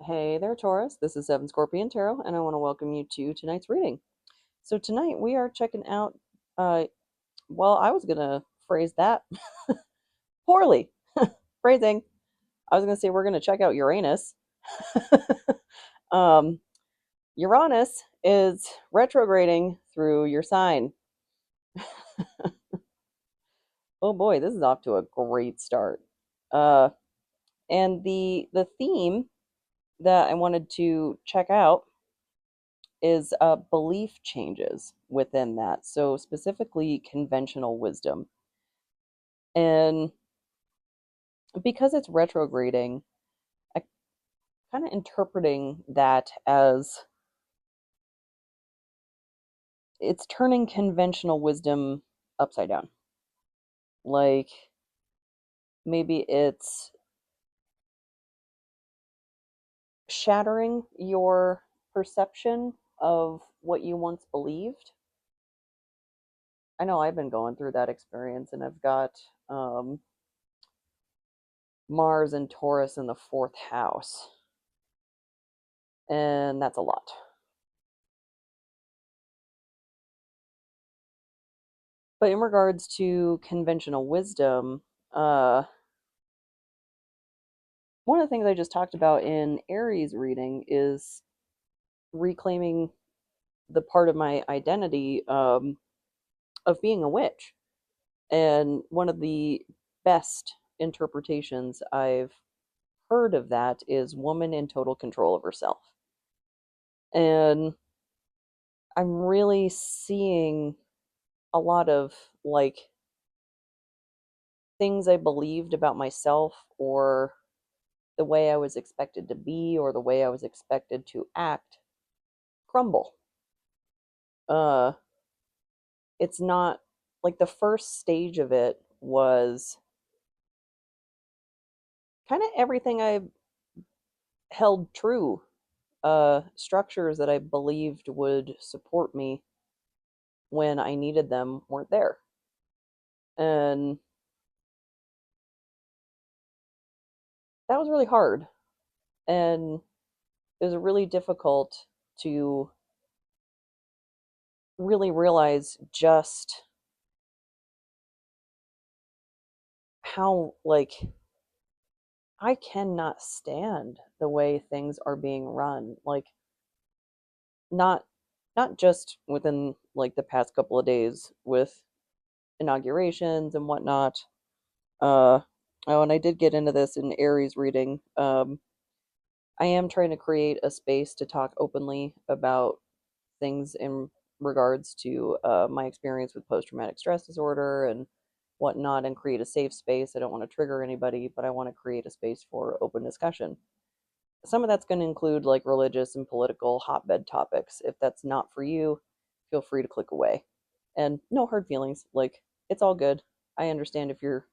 Hey there, Taurus. This is Seven Scorpion Tarot, and I want to welcome you to tonight's reading. So tonight we are checking out. Uh, I was gonna phrase that poorly. Phrasing. I was gonna say we're gonna check out Uranus. um, Uranus is retrograding through your sign. Oh boy, this is off to a great start. Uh, and the theme that I wanted to check out is belief changes within that. So, specifically, conventional wisdom. And because it's retrograding, I kind of interpreting that as it's turning conventional wisdom upside down. Like maybe it's shattering your perception of what you once believed. I know I've been going through that experience, and I've got um, Mars and Taurus in the fourth house, and that's a lot. But in regards to conventional wisdom, one of the things I just talked about in Aries reading is reclaiming the part of my identity of being a witch. And one of the best interpretations I've heard of that is woman in total control of herself. And I'm really seeing a lot of like things I believed about myself or the way I was expected to be or the way I was expected to act crumble. Uh it's not like the first stage of it was kind of everything I held true, structures that I believed would support me when I needed them weren't there. And that was really hard. And it was really difficult to really realize just how, like, I cannot stand the way things are being run. Like, not not just within like the past couple of days with inaugurations and whatnot. Uh, oh, and I did get into this in Aries reading. I am trying to create a space to talk openly about things in regards to my experience with post traumatic stress disorder and whatnot, and create a safe space. I don't want to trigger anybody, but I want to create a space for open discussion. Some of that's going to include like religious and political hotbed topics. If that's not for you, feel free to click away. And no hard feelings. Like, it's all good. I understand if you're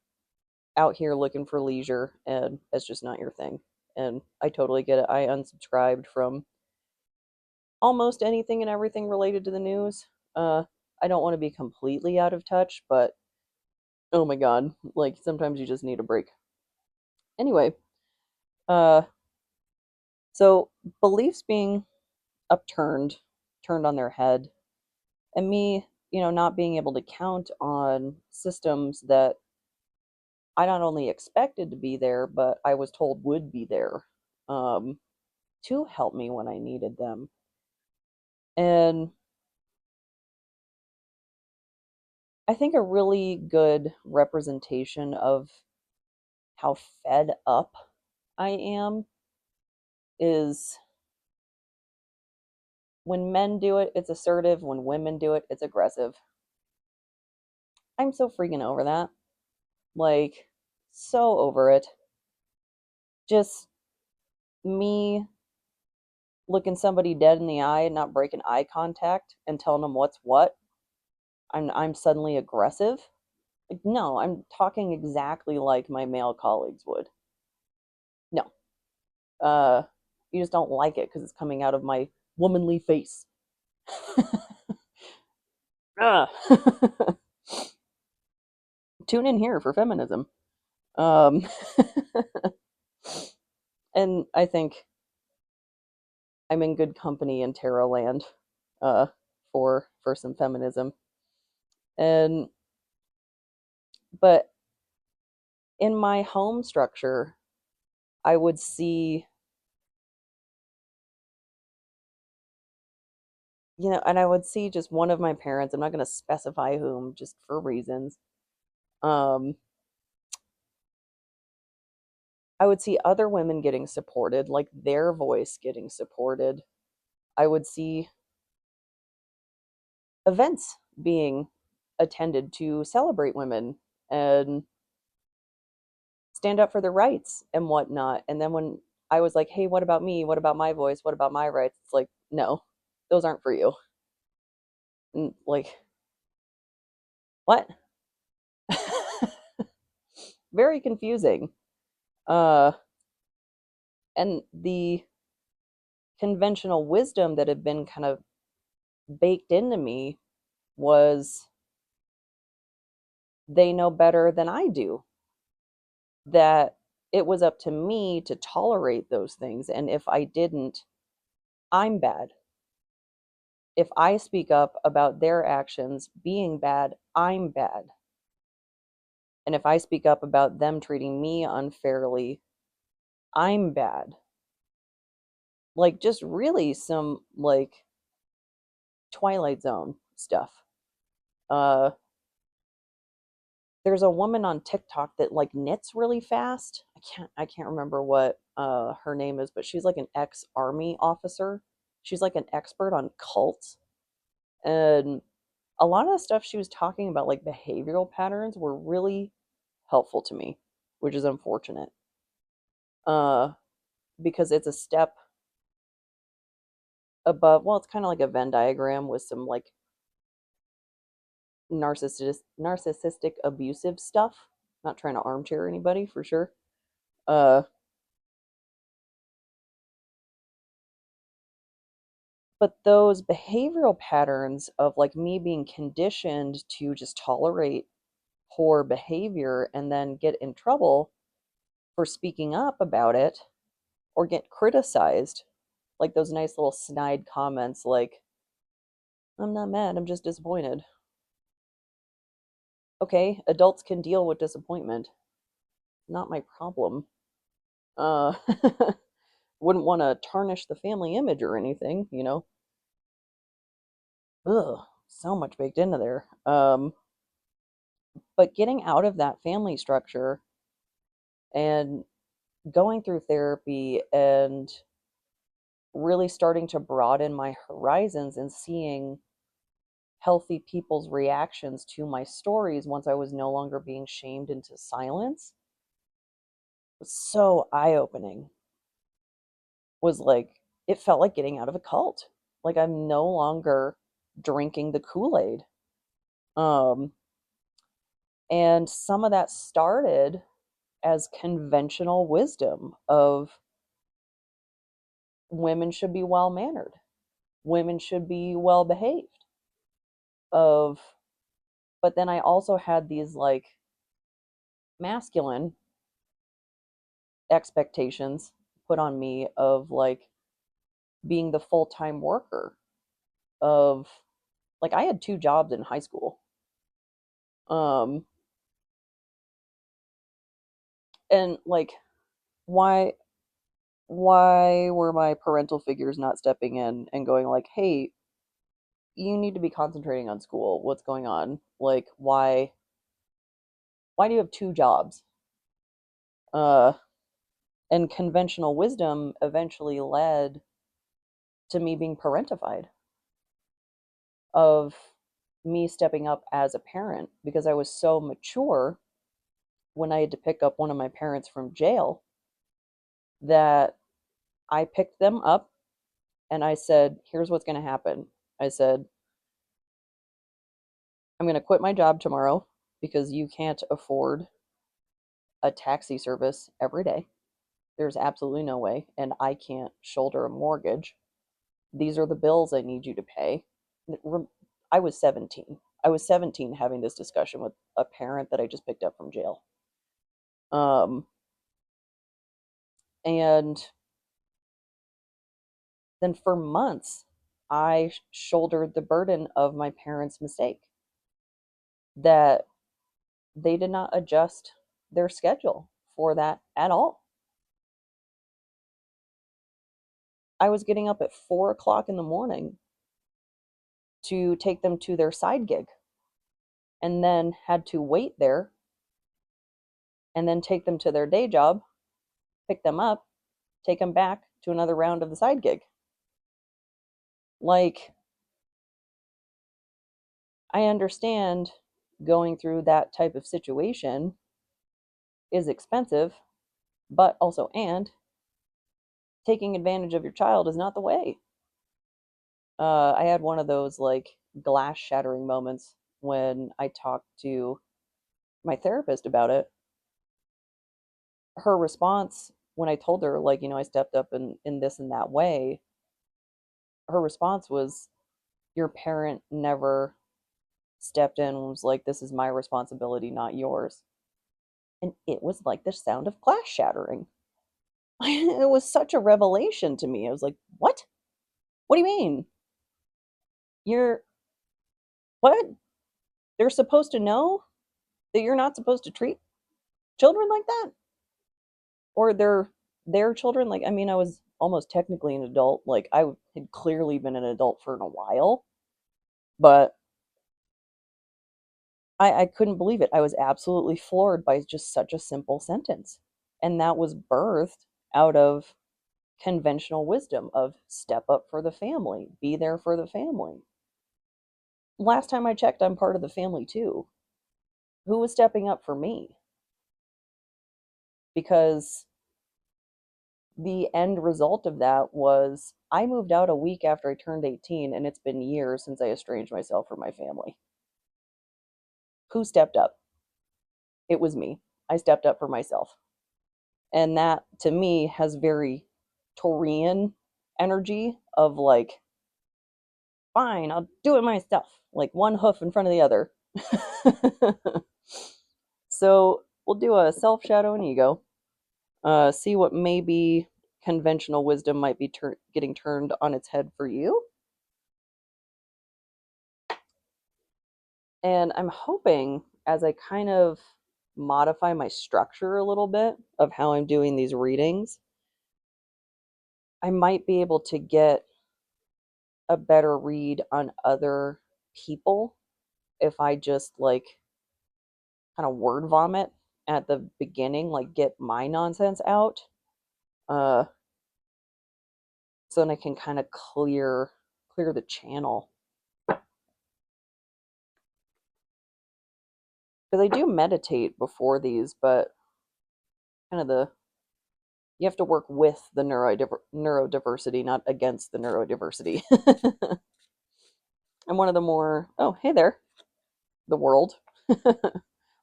out here looking for leisure and it's just not your thing. And I totally get it. I unsubscribed from almost anything and everything related to the news. Uh, I don't want to be completely out of touch, but oh my god, like sometimes you just need a break. Anyway, uh, so beliefs being upturned, turned on their head, and me, not being able to count on systems that I not only expected to be there, but I was told would be there um, to help me when I needed them. And I think a really good representation of how fed up I am is when men do it, it's assertive. When women do it, it's aggressive. I'm so freaking over that. Like, so over it. Just me looking somebody dead in the eye and not breaking eye contact and telling them what's what. I'm suddenly aggressive. Like, no, I'm talking exactly like my male colleagues would. No. Uh, you just don't like it because it's coming out of my womanly face. Tune in here for feminism. Um, and I think I'm in good company in tarot land uh for some feminism. And but in my home structure, I would see, and I would see just one of my parents, I'm not going to specify whom just for reasons. Um, I would see other women getting supported, like their voice getting supported. I would see events being attended to celebrate women and stand up for their rights and whatnot. And then when I was like, hey, what about me? What about my voice? What about my rights? It's like, no, those aren't for you. And like, what? Very confusing. Uh, and the conventional wisdom that had been kind of baked into me was they know better than I do, that it was up to me to tolerate those things. And if I didn't, I'm bad. If I speak up about their actions being bad, I'm bad. And if I speak up about them treating me unfairly, I'm bad. Like, just really some like Twilight Zone stuff. Uh, there's a woman on TikTok that like knits really fast. I can't remember what her name is, but she's like an ex-army officer. She's like an expert on cults. And a lot of the stuff she was talking about, like behavioral patterns, were really helpful to me, which is unfortunate. Uh because it's a step above, well, it's kind of like a Venn diagram with some like narcissistic abusive stuff. Not trying to armchair anybody for sure. Uh but those behavioral patterns of like me being conditioned to just tolerate poor behavior and then get in trouble for speaking up about it or get criticized, like those nice little snide comments like, I'm not mad, I'm just disappointed. Okay, adults can deal with disappointment. Not my problem. Uh, wouldn't want to tarnish the family image or anything. Ugh, so much baked into there. But getting out of that family structure and going through therapy and really starting to broaden my horizons and seeing healthy people's reactions to my stories once I was no longer being shamed into silence was so eye-opening. Was like, it felt like getting out of a cult. Like I'm no longer drinking the Kool-Aid. Um, and some of that started as conventional wisdom of women should be well mannered, women should be well behaved, of but then I also had these like masculine expectations put on me of like being the full-time worker, of like I had two jobs in high school. Um and like, why why were my parental figures not stepping in and going like, "Hey, you need to be concentrating on school. What's going on? Like, why do you have two jobs?" Uh and conventional wisdom eventually led to me being parentified, of me stepping up as a parent because I was so mature when I had to pick up one of my parents from jail that I picked them up and I said, "Here's what's going to happen." I said, "I'm going to quit my job tomorrow because you can't afford a taxi service every day. There's absolutely no way. And I can't shoulder a mortgage. These are the bills I need you to pay." I was 17. I was 17 having this discussion with a parent that I just picked up from jail. Um, and then for months, I shouldered the burden of my parents' mistake that they did not adjust their schedule for that at all. I was getting up at 4 o'clock in the morning to take them to their side gig and then had to wait there and then take them to their day job, pick them up, take them back to another round of the side gig. Like, I understand going through that type of situation is expensive, but also, and taking advantage of your child is not the way. I had one of those like glass shattering moments when I talked to my therapist about it. Her response when I told her, like, I stepped up in this and that way, her response was, your parent never stepped in and was like, this is my responsibility, not yours. And it was like the sound of glass shattering. It was such a revelation to me. I was like, what? What do you mean? You're what? They're supposed to know that you're not supposed to treat children like that? Or they're their children? Like, I mean, I was almost technically an adult. Like, I had clearly been an adult for a while, but I couldn't believe it. I was absolutely floored by just such a simple sentence. And that was birthed out of conventional wisdom of step up for the family, be there for the family. Last time I checked, I'm part of the family too. Who was stepping up for me? Because the end result of that was I moved out a week after I turned 18, and it's been years since I estranged myself from my family. Who stepped up? It was me. I stepped up for myself. And that to me has very Taurian energy of like, fine, I'll do it myself, like one hoof in front of the other. So we'll do a self shadow and ego. See what maybe conventional wisdom might be getting turned on its head for you. And I'm hoping as I kind of modify my structure a little bit of how I'm doing these readings, I might be able to get a better read on other people if I just like kind of word vomit at the beginning, like get my nonsense out. Uh, so then I can kind of clear the channel. Because I do meditate before these, but kind of you have to work with the neurodiversity, not against the neurodiversity. I'm one of the more, oh, hey there, the world.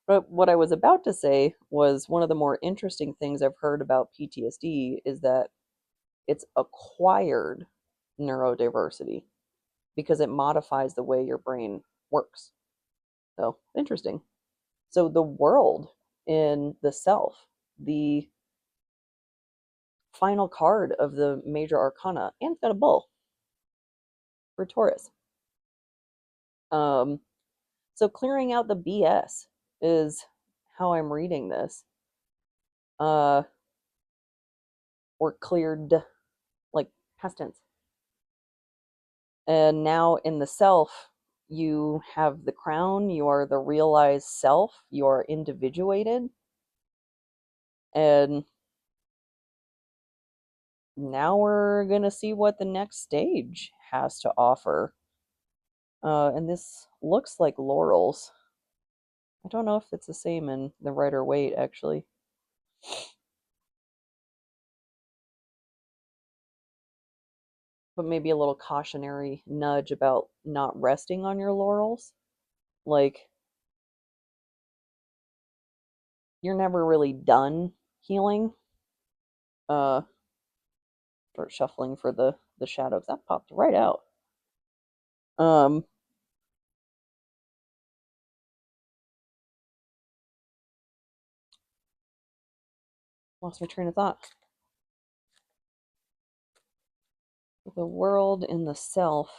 But what I was about to say was one of the more interesting things I've heard about PTSD is that it's acquired neurodiversity because it modifies the way your brain works. So interesting. So the world in the self, the final card of the major arcana, and it's got a bull for Taurus. Um, so clearing out the BS is how I'm reading this. Uh, or cleared, like past tense. And now in the self, you have the crown, you are the realized self, you are individuated. And now we're going to see what the next stage has to offer. And this looks like laurels. I don't know if it's the same in the Rider Waite, actually. But maybe a little cautionary nudge about not resting on your laurels. Like, you're never really done healing. Start shuffling for the shadows. That popped right out. Um, Lost my train of thought. The world and the self.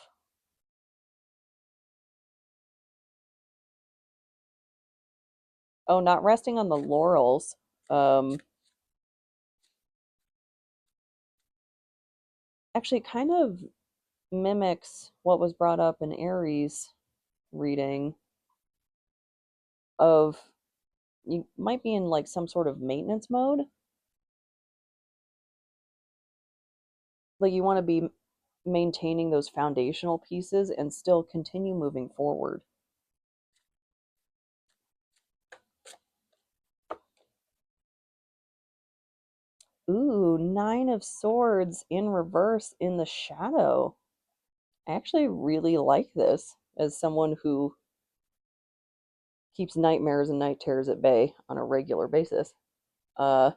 Oh, not resting on the laurels. Um, Actually, kind of mimics what was brought up in Aries reading of you might be in like some sort of maintenance mode. Like you want to be maintaining those foundational pieces and still continue moving forward. Ooh, Nine of Swords in reverse in the shadow. I actually really like this as someone who keeps nightmares and night terrors at bay on a regular basis. Uh,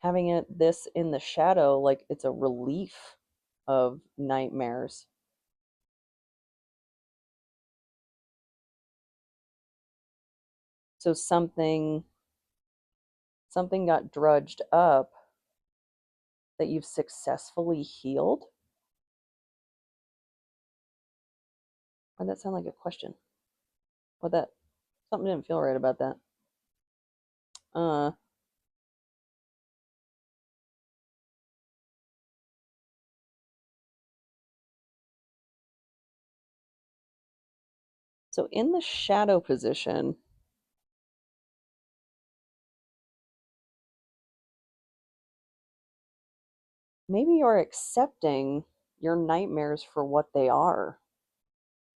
Having it this in the shadow, like it's a relief of nightmares. So something got drudged up that you've successfully healed. Why'd that sound like a question? What that something didn't feel right about that. Uh so in the shadow position, maybe you're accepting your nightmares for what they are.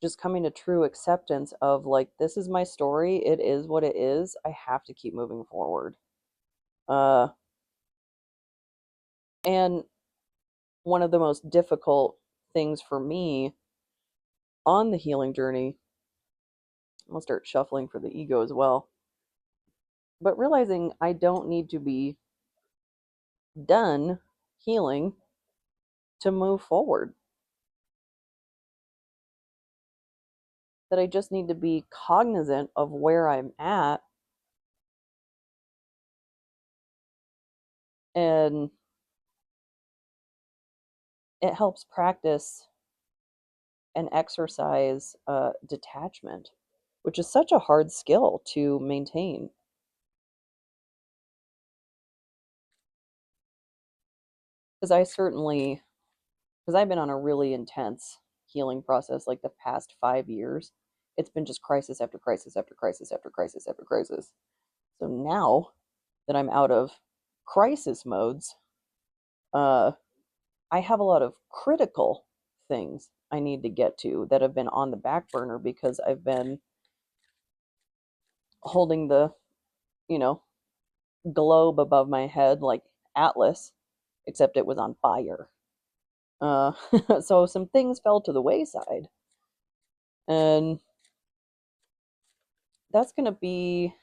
Just coming to true acceptance of like this is my story, it is what it is. I have to keep moving forward. Uh and one of the most difficult things for me on the healing journey, I'll start shuffling for the ego as well, but realizing I don't need to be done healing to move forward. That I just need to be cognizant of where I'm at and it helps practice and exercise detachment, which is such a hard skill to maintain. Because because I've been on a really intense healing process like the past 5 years. It's been just crisis after crisis after crisis after crisis after crisis. So now that I'm out of crisis modes, uh, I have a lot of critical things I need to get to that have been on the back burner because I've been holding the, you know, globe above my head like Atlas, except it was on fire. Uh, so some things fell to the wayside. And that's going to be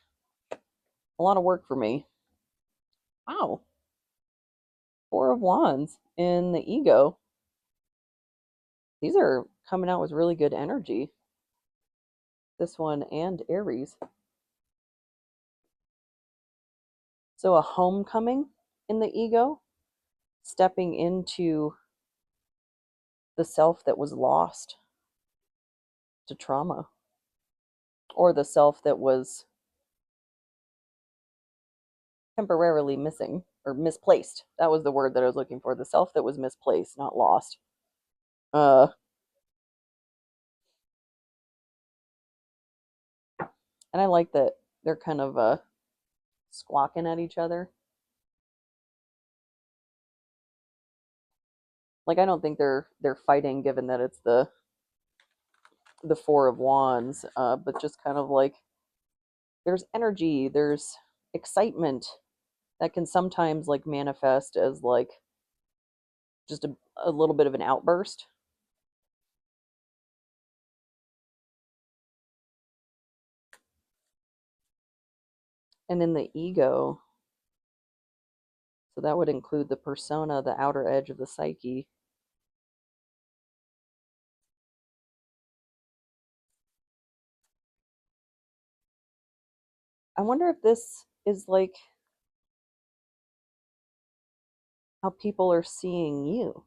a lot of work for me. Wow. Four of Wands in the ego. These are coming out with really good energy. This one and Aries. So a homecoming in the ego, stepping into the self that was lost to trauma, or the self that was temporarily missing or misplaced. That was the word that I was looking for. The self that was misplaced, not lost. Uh, and I like that they're kind of squawking at each other. Like I don't think they're fighting, given that it's the Four of Wands, but just kind of like there's energy, there's excitement that can sometimes like manifest as like just a little bit of an outburst. And in the ego, so that would include the persona, the outer edge of the psyche. I wonder if this is like how people are seeing you.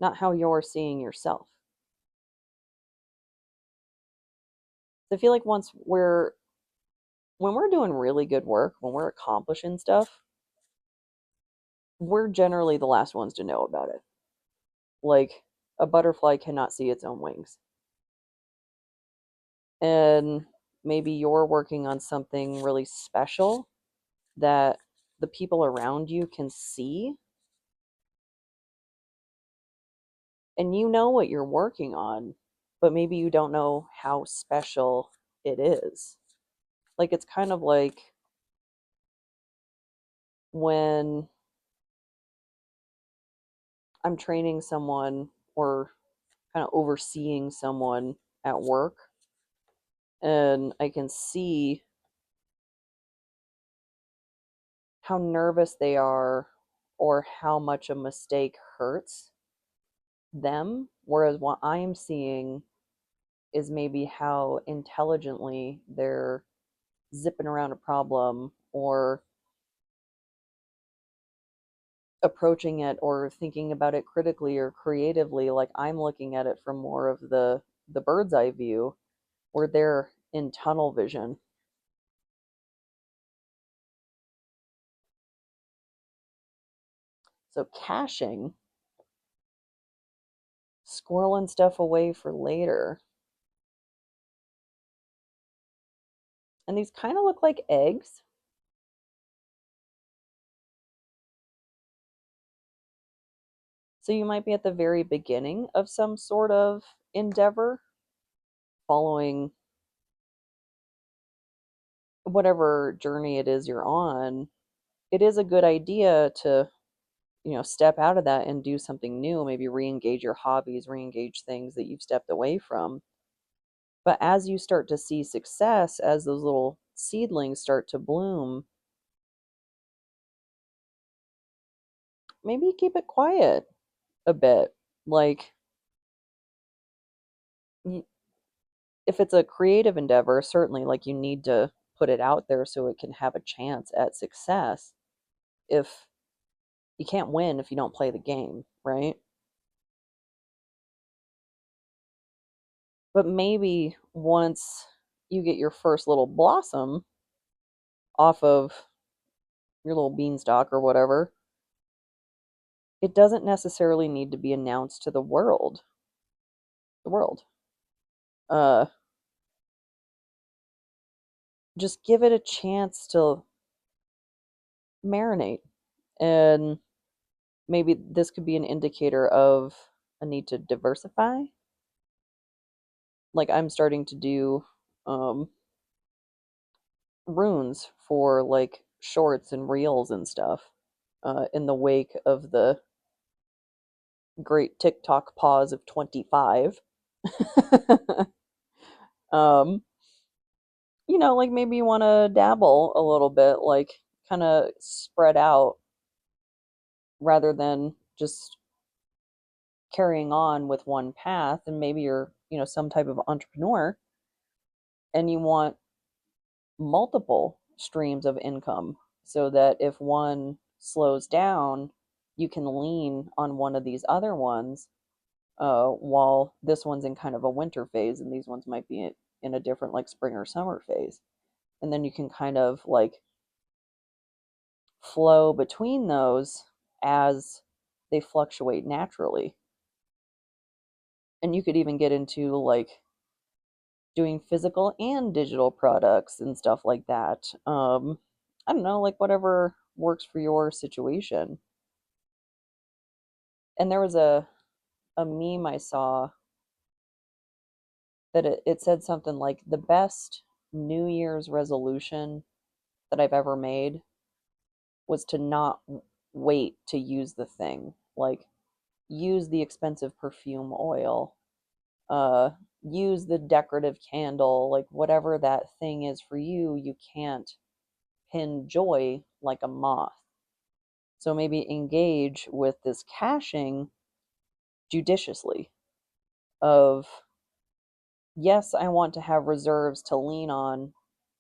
not how you're seeing yourself. So I feel like when we're doing really good work, when we're accomplishing stuff, we're generally the last ones to know about it. Like a butterfly cannot see its own wings. And maybe you're working on something really special that the people around you can see, and you know what you're working on, but maybe you don't know how special it is. Like it's kind of like when I'm training someone or kind of overseeing someone at work, and I can see how nervous they are or how much a mistake hurts them, whereas what I'm seeing is maybe how intelligently they're zipping around a problem or approaching it or thinking about it critically or creatively. Like I'm looking at it from more of the bird's eye view, where they're in tunnel vision. So caching, squirreling stuff away for later. And these kind of look like eggs. So you might be at the very beginning of some sort of endeavor following whatever journey it is you're on. It is a good idea to, step out of that and do something new, maybe re-engage your hobbies, re-engage things that you've stepped away from. But as you start to see success, as those little seedlings start to bloom, maybe keep it quiet a bit. Like, if it's a creative endeavor, certainly, like, you need to put it out there so it can have a chance at success. If you can't win if you don't play the game, right? But maybe once you get your first little blossom off of your little beanstalk or whatever, it doesn't necessarily need to be announced to the world. The world. Uh, just give it a chance to marinate. And maybe this could be an indicator of a need to diversify. Like I'm starting to do um, runes for like shorts and reels and stuff in the wake of the great TikTok pause of 25. um, like maybe you want to dabble a little bit, like kind of spread out rather than just carrying on with one path. And maybe you're, some type of entrepreneur and you want multiple streams of income so that if one slows down, you can lean on one of these other ones while this one's in kind of a winter phase and these ones might be in a different like spring or summer phase. And then you can kind of like flow between those as they fluctuate naturally. And you could even get into like doing physical and digital products and stuff like that. I don't know, like whatever works for your situation. And there was a meme I saw that it said something like the best New Year's resolution that I've ever made was to not wait to use the thing. Like use the expensive perfume oil, uh, use the decorative candle, like whatever that thing is for you, you can't pin joy like a moth. So maybe engage with this caching judiciously of yes, I want to have reserves to lean on,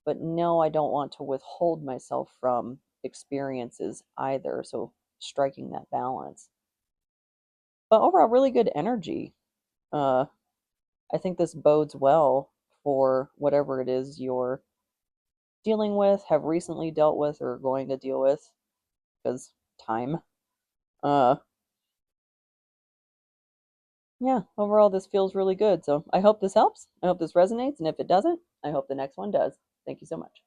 but no, I don't want to withhold myself from experiences either. So striking that balance. But overall, really good energy. Uh, I think this bodes well for whatever it is you're dealing with, have recently dealt with, or going to deal with, because time. Uh, yeah, overall, this feels really good. So I hope this helps. I hope this resonates. And if it doesn't, I hope the next one does. Thank you so much.